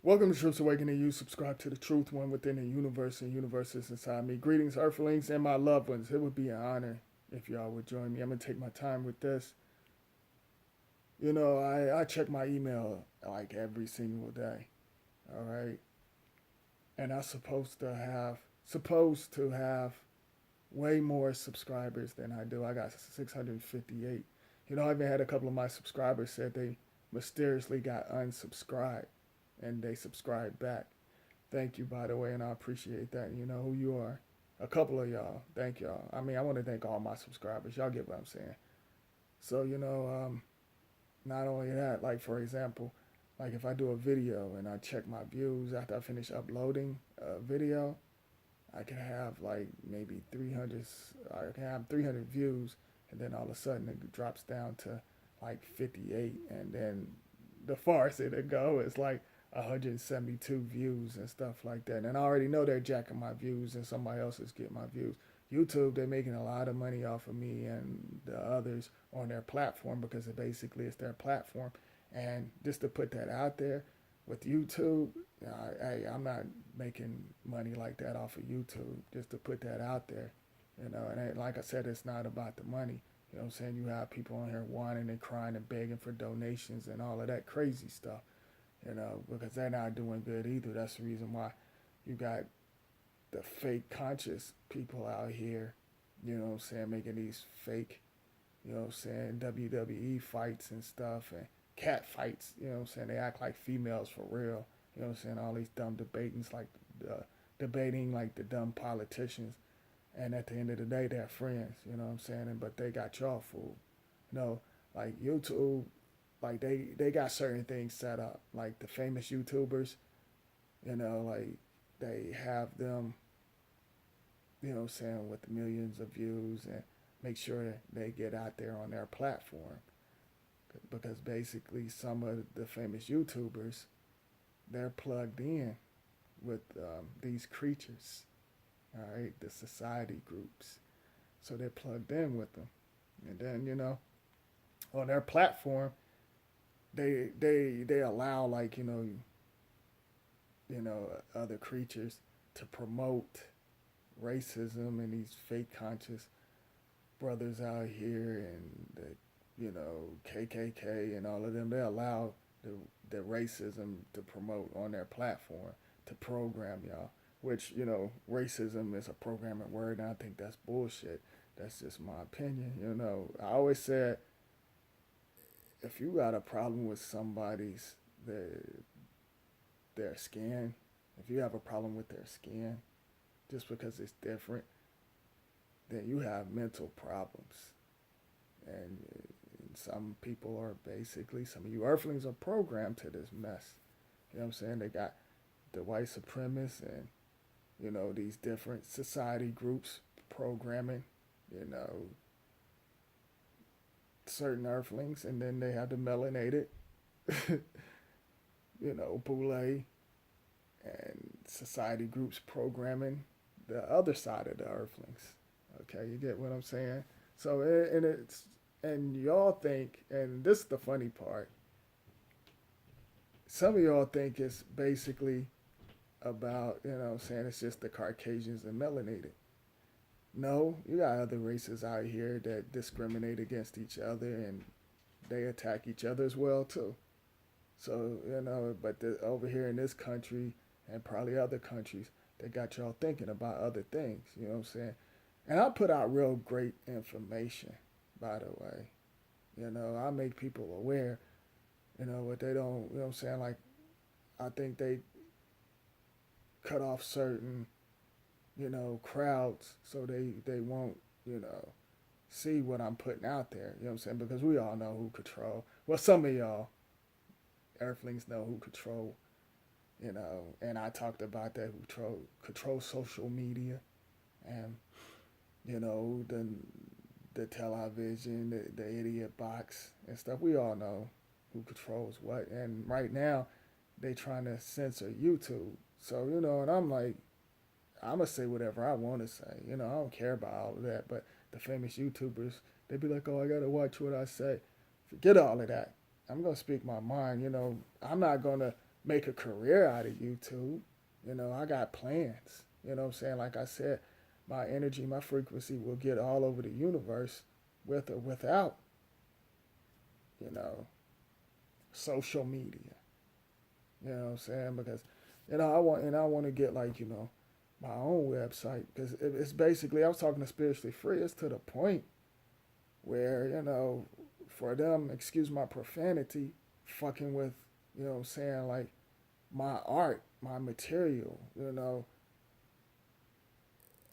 Welcome to Truth's Awakening. You subscribe to the truth, one within the universe, and universe is inside me. Greetings, Earthlings, and my loved ones. It would be an honor if y'all would join me. I'm going to take my time with this. I check my email like every single day, all right? And I'm supposed to have way more subscribers than I do. I got 658. I even had a couple of my subscribers said they mysteriously got unsubscribed and they subscribed back. Thank you, by the way, and I appreciate that. You know who you are. A couple of y'all. Thank y'all. I mean, I want to thank all my subscribers. Y'all get what I'm saying. So, not only that, like, for example, like if I do a video and I check my views after I finish uploading a video, I can have like maybe 300, I can have 300 views, and then all of a sudden it drops down to like 58, and then the farthest it'll go is like 172 views and stuff like that. And I already know they're jacking my views, and somebody else is getting my views. YouTube, they're making a lot of money off of me and the others on their platform because it's their platform. And just to put that out there, with YouTube, hey, I'm not making money like that off of YouTube. Just to put that out there, and like I said, it's not about the money. You know what I'm saying? You have people on here whining and crying and begging for donations and all of that crazy stuff, because they're not doing good either. That's the reason why you got the fake conscious people out here, making these fake, WWE fights and stuff and cat fights, they act like females for real, all these dumb debatings like debating like the dumb politicians, and at the end of the day they're friends, but they got y'all fooled. Like YouTube, like they got certain things set up, like the famous YouTubers, like they have them, with millions of views, and make sure they get out there on their platform, because basically some of the famous YouTubers, they're plugged in with these creatures, all right, the society groups. So they're plugged in with them, and then on their platform, they allow, like, other creatures to promote racism, and these fake conscious brothers out here, and KKK and all of them. They allow the racism to promote on their platform, to program y'all. Which, racism is a programming word, and I think that's bullshit. That's just my opinion. I always said, if you got a problem with somebody's their skin, if you have a problem with their skin, just because it's different, then you have mental problems. And some people are basically, some of you earthlings are programmed to this mess. You know what I'm saying? They got the white supremacists and, these different society groups programming, you know, certain earthlings, and then they have the melanated, Polight and society groups programming the other side of the earthlings. Okay, you get what I'm saying? So, and y'all think, and this is the funny part, some of y'all think it's basically about, it's just the Caucasians and melanated. No, you got other races out here that discriminate against each other, and they attack each other as well too. So, but over here in this country and probably other countries, they got y'all thinking about other things. You know what I'm saying? And I put out real great information, by the way. I make people aware, what they don't, you know what I'm saying? Like, I think they cut off certain, crowds so they won't, see what I'm putting out there. You know what I'm saying? Because we all know who control. Well, some of y'all earthlings know who control, and I talked about that, who control social media, and, the television, the idiot box and stuff. We all know who controls what. And right now, they trying to censor YouTube. So, and I'm like, I'm going to say whatever I want to say. I don't care about all of that. But the famous YouTubers, they be like, oh, I got to watch what I say. Forget all of that. I'm going to speak my mind. I'm not going to make a career out of YouTube. I got plans. You know what I'm saying? Like I said, my energy, my frequency will get all over the universe with or without, you know, social media. You know what I'm saying? Because, I want to get like, my own website because it's basically, I was talking to Spiritually Free. It's to the point where, for them, excuse my profanity, fucking with, what I'm saying, like my art, my material,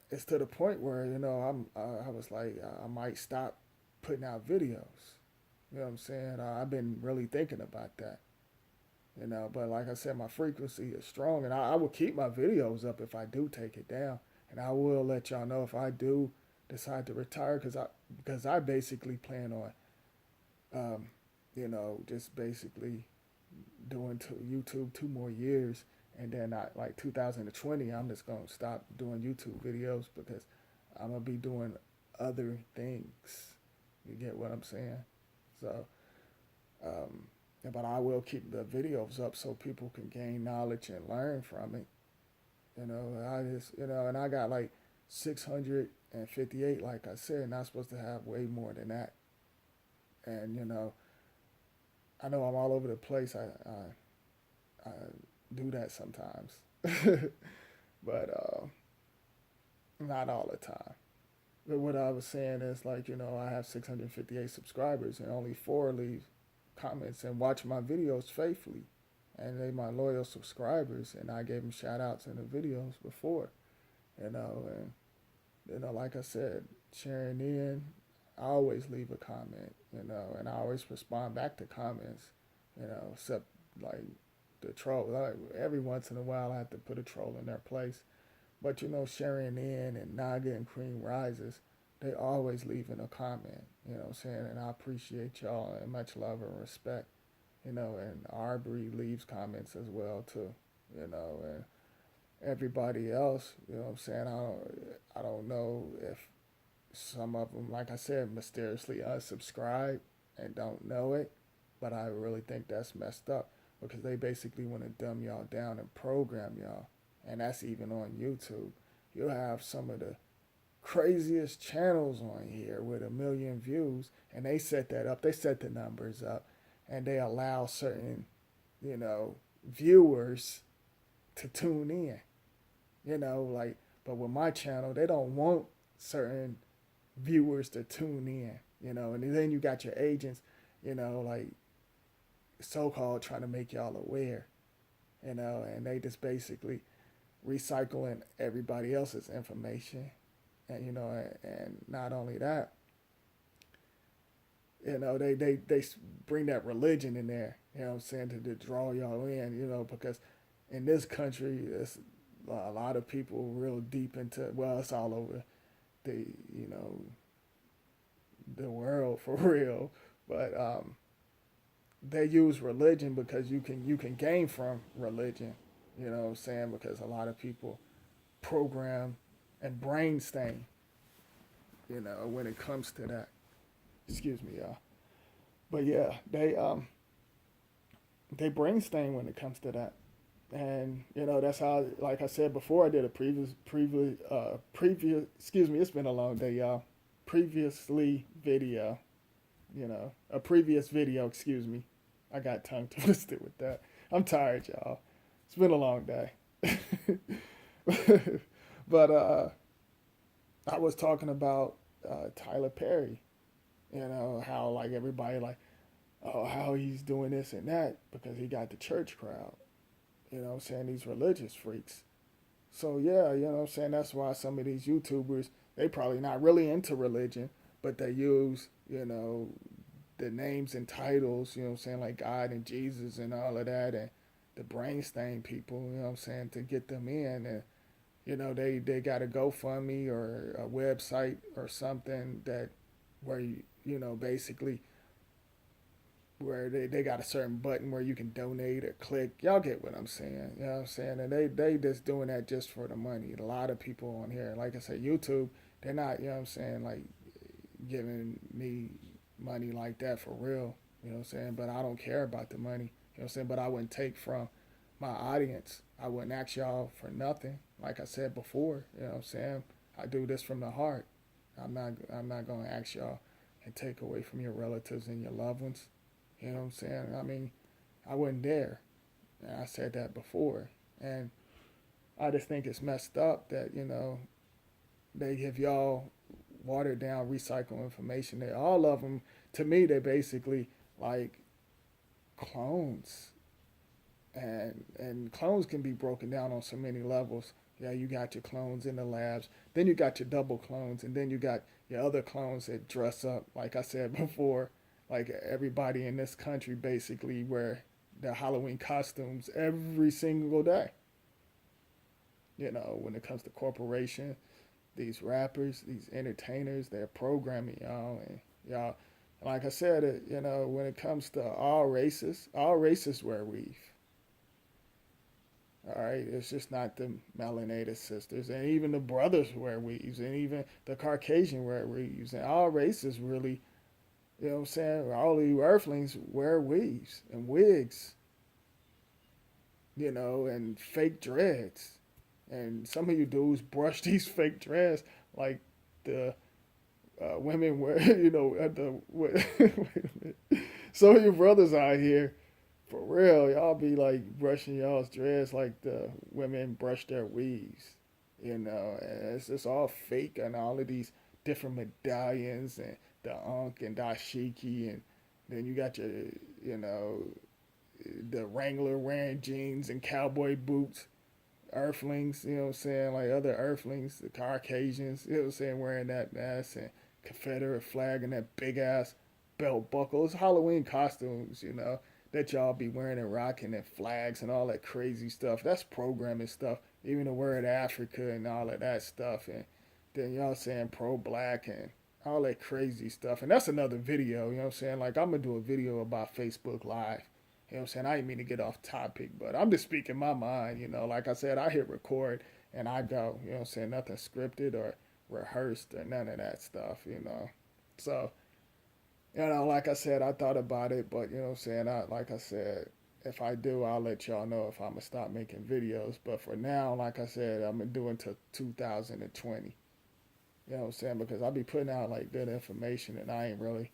it's to the point where, I was like, I might stop putting out videos. You know what I'm saying? I've been really thinking about that. But like I said, my frequency is strong, and I will keep my videos up if I do take it down, and I will let y'all know if I do decide to retire, because I basically plan on, just basically doing YouTube 2 more years, and then like 2020, I'm just gonna stop doing YouTube videos because I'm gonna be doing other things. You get what I'm saying? So, but I will keep the videos up so people can gain knowledge and learn from it. I just, and I got like 658, like I said, and I'm supposed to have way more than that. And, I know I'm all over the place. I do that sometimes, but not all the time. But what I was saying is, like, I have 658 subscribers and only 4 leave comments and watch my videos faithfully. And they my loyal subscribers, and I gave them shout outs in the videos before, and, like I said, sharing in, I always leave a comment, and I always respond back to comments, except like the troll. Like, every once in a while, I have to put a troll in their place. But, sharing in and Naga and Cream Rises, they always leave in a comment, what I'm saying? And I appreciate y'all and much love and respect, and Arbery leaves comments as well, too, and everybody else, what I'm saying? I don't know if some of them, like I said, mysteriously unsubscribe and don't know it, but I really think that's messed up because they basically want to dumb y'all down and program y'all, and that's even on YouTube. You'll have some of the craziest channels on here with 1 million views, and they set that up. They set the numbers up, and they allow certain, viewers to tune in. Like, but with my channel, they don't want certain viewers to tune in. And then you got your agents, like so-called trying to make y'all aware, and they just basically recycling everybody else's information. And and not only that, they bring that religion in there, what I'm saying, to draw y'all in, because in this country, it's a lot of people real deep into, well, it's all over the, the world for real, but they use religion because you can gain from religion, what I'm saying, because a lot of people program and brain stain, when it comes to that. Excuse me, y'all. But yeah, they brain stain when it comes to that. And that's how, like I said before, I did a previous excuse me, it's been a long day, y'all. Previously video, a previous video, excuse me. I got tongue twisted with that. I'm tired, y'all. It's been a long day. But I was talking about Tyler Perry, how like everybody like, oh, how he's doing this and that because he got the church crowd, what I'm saying, these religious freaks. So yeah, what I'm saying, that's why some of these YouTubers, they probably not really into religion, but they use, the names and titles, what I'm saying, like God and Jesus and all of that, and the brain stain people, what I'm saying, to get them in. And they got a GoFundMe or a website or something that where basically where they got a certain button where you can donate or click. Y'all get what I'm saying. You know what I'm saying? And they just doing that just for the money. A lot of people on here, like I said, YouTube, they're not, what I'm saying, like giving me money like that for real. You know what I'm saying? But I don't care about the money. You know what I'm saying? But I wouldn't take from my audience. I wouldn't ask y'all for nothing. Like I said before, you know what I'm saying? I do this from the heart. I'm not gonna ask y'all and take away from your relatives and your loved ones. You know what I'm saying? I mean, I wouldn't dare. And I said that before. And I just think it's messed up that, they give y'all watered down recycled information. They all of them, to me, they're basically like clones. And clones can be broken down on so many levels. Yeah, you got your clones in the labs, then you got your double clones, and then you got your other clones that dress up. Like I said before, like everybody in this country basically wear their Halloween costumes every single day. When it comes to corporation, these rappers, these entertainers, they're programming y'all, and y'all. Like I said, when it comes to all races wear weave. All right, it's just not the melanated sisters, and even the brothers wear weaves, and even the Caucasian wear weaves, and all races really, you know what I'm saying? All the Earthlings wear weaves and wigs, and fake dreads, and some of you dudes brush these fake dreads like the women wear, at the wait a minute. Some of you brothers out here, for real, y'all be like brushing y'all's dreads like the women brush their weaves, and it's just all fake and all of these different medallions and the Ankh and dashiki, and then you got your, you know, the Wrangler wearing jeans and cowboy boots, Earthlings, you know what I'm saying, like other Earthlings, the Caucasians, you know what I'm saying, wearing that mess and Confederate flag and that big ass belt buckle. It's Halloween costumes, that y'all be wearing and rocking and flags and all that crazy stuff. That's programming stuff. Even the word Africa and all of that stuff. And then y'all saying pro black and all that crazy stuff. And that's another video, you know what I'm saying? Like I'm gonna do a video about Facebook Live. You know what I'm saying? I didn't mean to get off topic, but I'm just speaking my mind, Like I said, I hit record and I go, you know what I'm saying? Nothing scripted or rehearsed or none of that stuff. So, like I said, I thought about it, but you know what I'm saying? Like I said, if I do, I'll let y'all know if I'm gonna stop making videos. But for now, like I said, I'm gonna do until 2020. You know what I'm saying? Because I'll be putting out like good information, and I ain't really.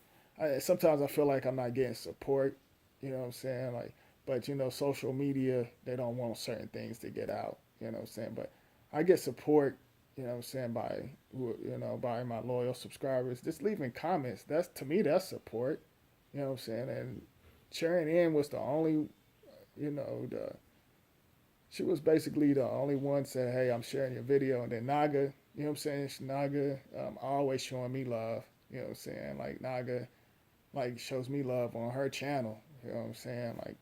Sometimes I feel like I'm not getting support. You know what I'm saying? Like, but social media, they don't want certain things to get out. You know what I'm saying? But I get support. You know what I'm saying, by my loyal subscribers, just leaving comments. That's, to me, that's support. You know what I'm saying? And Sharon Ann was the only, the she was basically the only one said, "Hey, I'm sharing your video." And then Naga, you know what I'm saying? Naga, always showing me love. You know what I'm saying? Like Naga, like shows me love on her channel. You know what I'm saying? Like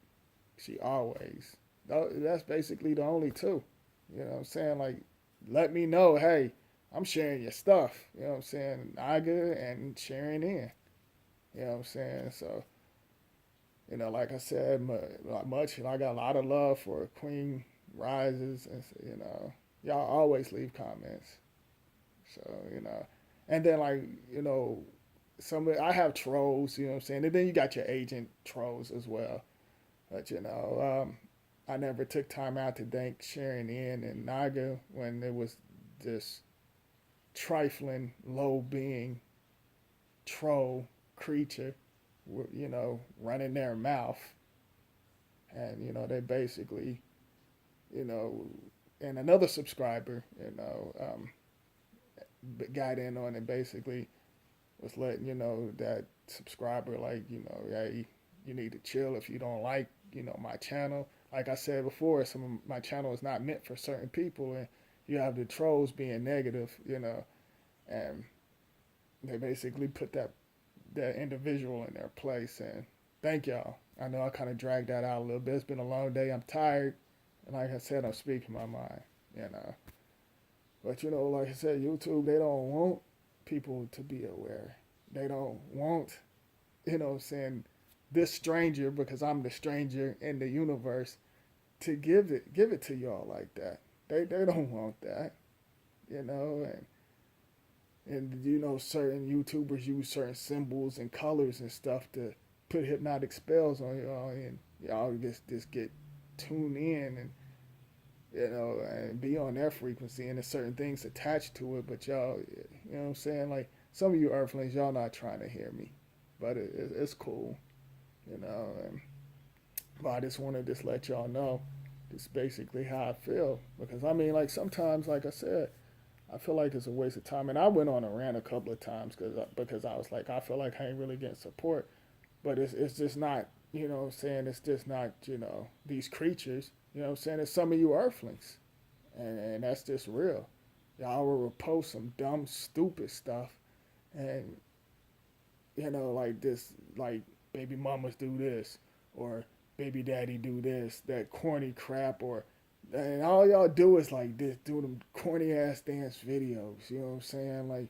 she always. That's basically the only two. You know what I'm saying? Like let me know, hey, I'm sharing your stuff. You know what I'm saying? Naga and sharing in. You know what I'm saying? So, like I said, I got a lot of love for Queen Rises, and y'all always leave comments. So, and then like, I have trolls, you know what I'm saying? And then you got your agent trolls as well. But, I never took time out to thank Sharon In and Naga when it was this trifling, low being troll creature, running their mouth. And, they basically, and another subscriber, got in on it, basically was letting, that subscriber, like, hey, you need to chill if you don't like, my channel. Like I said before, some of my channel is not meant for certain people, and you have the trolls being negative, and they basically put that individual in their place. And thank y'all. I know I kind of dragged that out a little bit. It's been a long day. I'm tired, and like I said, I'm speaking my mind, But like I said, YouTube, they don't want people to be aware. They don't want, saying this stranger, because I'm the stranger in the universe, to give it to y'all like that. They don't want that, and certain YouTubers use certain symbols and colors and stuff to put hypnotic spells on y'all, and y'all just get tune in and and be on their frequency, and there's certain things attached to it. But y'all, you know what I'm saying? Like some of you Earthlings, y'all not trying to hear me, but it's cool, you know. And, but I just want to just let y'all know, just basically how I feel, because I mean, like sometimes, like I said, I feel like it's a waste of time, and I went on a rant a couple of times because I was like, I feel like I ain't really getting support, but it's just not, you know what I'm saying? It's just not, these creatures, you know what I'm saying? It's some of you Earthlings, and that's just real. Y'all will post some dumb, stupid stuff, and like this, like baby mamas do this, or baby daddy do this, that corny crap, and all y'all do is like this, do them corny ass dance videos. You know what I'm saying? Like,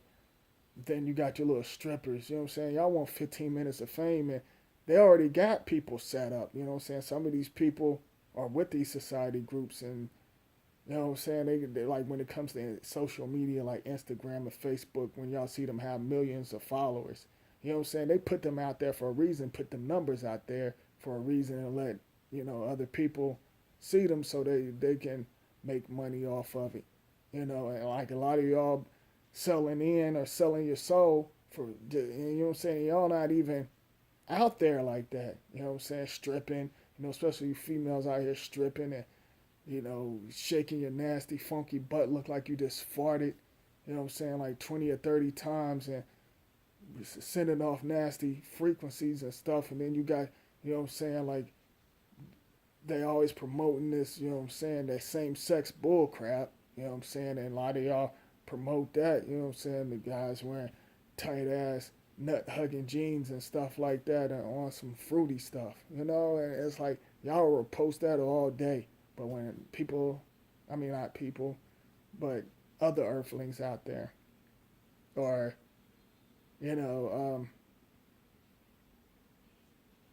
then you got your little strippers. You know what I'm saying? Y'all want 15 minutes of fame, and they already got people set up. You know what I'm saying? Some of these people are with these society groups, and you know what I'm saying? They like when it comes to social media, like Instagram and Facebook, when y'all see them have millions of followers. You know what I'm saying? They put them out there for a reason, put them numbers out there for a reason, and let other people see them so they can make money off of it. And like a lot of y'all selling in or selling your soul for, you know what I'm saying? Y'all not even out there like that. You know what I'm saying? Stripping, especially you females out here stripping and shaking your nasty, funky butt, look like you just farted, you know what I'm saying, like 20 or 30 times, and sending off nasty frequencies and stuff. And then you got, you know what I'm saying, like they always promoting this, you know what I'm saying, that same sex bull crap, you know what I'm saying, and a lot of y'all promote that, you know what I'm saying, the guys wearing tight ass nut hugging jeans and stuff like that and on some fruity stuff, and it's like y'all will post that all day. But when people, I mean not people, but other Earthlings out there, or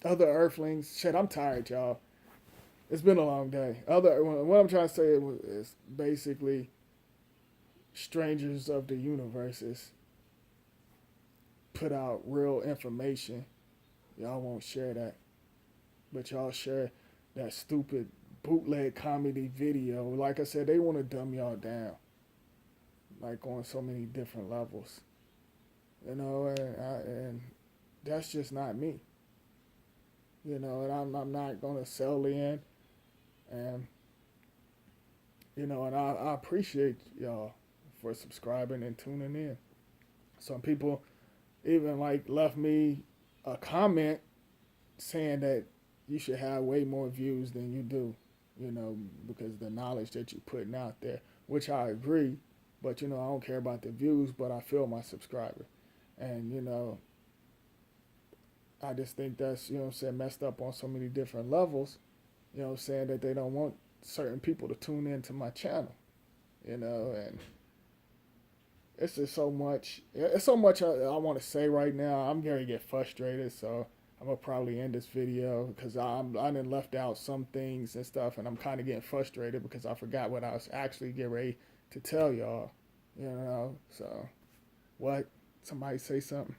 other Earthlings, shit, I'm tired, y'all. It's been a long day. What I'm trying to say is basically strangers of the universes put out real information. Y'all won't share that, but y'all share that stupid bootleg comedy video. Like I said, they want to dumb y'all down, like on so many different levels, and that's just not me, and I'm not gonna sell in, and and I appreciate y'all for subscribing and tuning in. Some people even like left me a comment saying that you should have way more views than you do, because of the knowledge that you're putting out there, which I agree. But, I don't care about the views, but I feel my subscriber. And, I just think that's, what I'm saying, messed up on so many different levels, what I'm saying, that they don't want certain people to tune into my channel, and it's just so much. It's so much I want to say right now. I'm going to get frustrated, so I'm gonna probably end this video because I done left out some things and stuff, and I'm kind of getting frustrated because I forgot what I was actually getting ready to tell y'all. So what? Somebody say something.